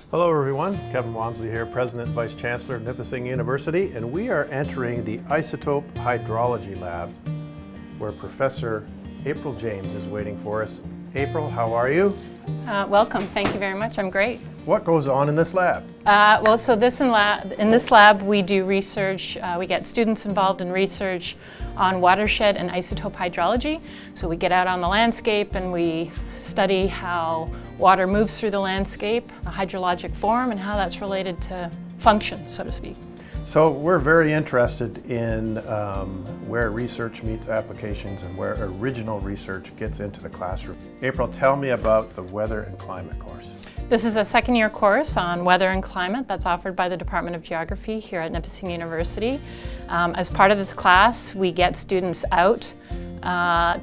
Hello everyone, Kevin Walmsley here, President and Vice Chancellor of Nipissing University, and we are entering the Isotope Hydrology Lab where Professor April James is waiting for us. April, how are you? Welcome, thank you very much, I'm great. What goes on in this lab? In this lab we do research, we get students involved in research on watershed and isotope hydrology. So we get out on the landscape and we study how water moves through the landscape, a hydrologic form, and how that's related to function, so to speak. So we're very interested in where research meets applications and where original research gets into the classroom. April, tell me about the Weather and Climate course. This is a second-year course on weather and climate that's offered by the Department of Geography here at Nipissing University. As part of this class, we get students out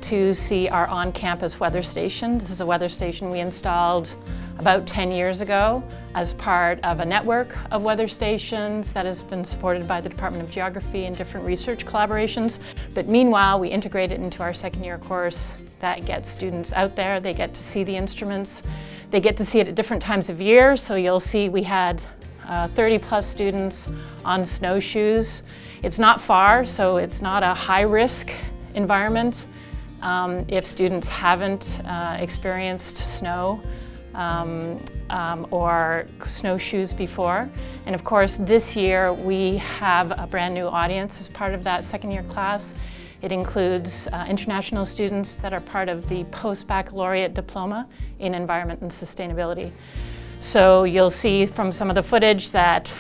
to see our on-campus weather station. This is a weather station we installed about 10 years ago as part of a network of weather stations that has been supported by the Department of Geography and different research collaborations. But meanwhile, we integrate it into our second-year course that gets students out there. They get to see the instruments. They get to see it at different times of year. So you'll see we had 30 plus students on snowshoes. It's not far, so it's not a high-risk environment if students haven't experienced snow or snowshoes before. And of course, this year we have a brand new audience as part of that second-year class. It includes international students that are part of the post-baccalaureate diploma in environment and sustainability. So you'll see from some of the footage that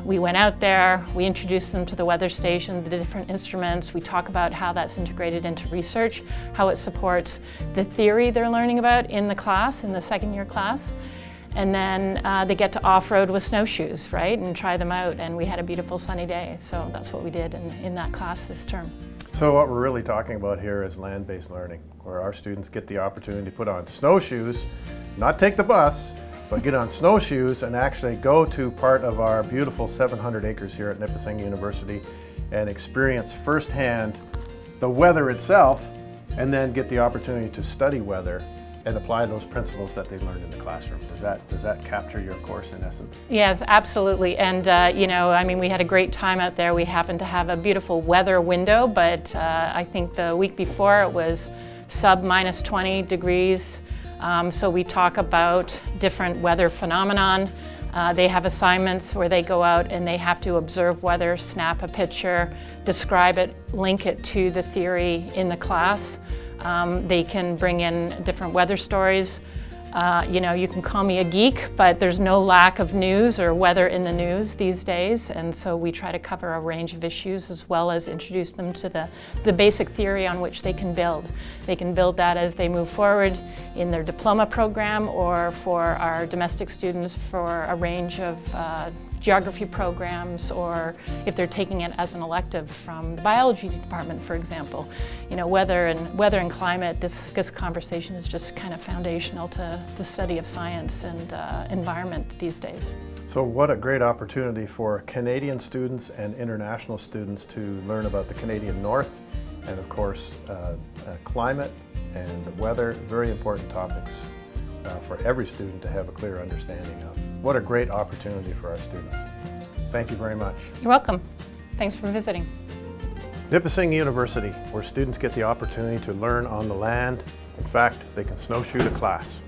we went out there, we introduced them to the weather station, the different instruments, we talk about how that's integrated into research, how it supports the theory they're learning about in the class, in the second-year class. And then they get to off-road with snowshoes, right, and try them out. And we had a beautiful sunny day, so that's what we did in that class this term. So what we're really talking about here is land-based learning, where our students get the opportunity to put on snowshoes, not take the bus, but get on snowshoes and actually go to part of our beautiful 700 acres here at Nipissing University and experience firsthand the weather itself, and then get the opportunity to study weather and apply those principles that they learned in the classroom. Does that capture your course in essence? Yes, absolutely. And we had a great time out there. We happened to have a beautiful weather window, but I think the week before it was sub minus 20 degrees. So we talk about different weather phenomenon. They have assignments where they go out and they have to observe weather, snap a picture, describe it, link it to the theory in the class. They can bring in different weather stories. You can call me a geek, but there's no lack of news or weather in the news these days, and so we try to cover a range of issues as well as introduce them to the basic theory on which they can build. They can build that as they move forward in their diploma program or for our domestic students for a range of geography programs, or if they're taking it as an elective from the biology department, for example. Weather and climate, this conversation is just kind of foundational to the study of science and environment these days. So what a great opportunity for Canadian students and international students to learn about the Canadian North, and of course climate and the weather, very important topics for every student to have a clear understanding of. What a great opportunity for our students. Thank you very much. You're welcome. Thanks for visiting. Nipissing University, where students get the opportunity to learn on the land. In fact, they can snowshoe to class.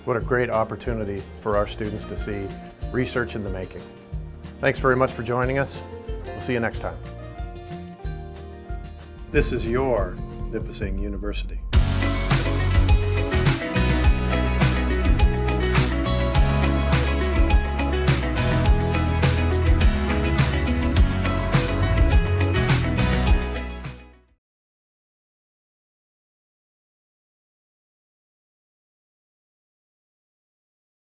What a great opportunity for our students to see research in the making. Thanks very much for joining us. We'll see you next time. This is your Nipissing University.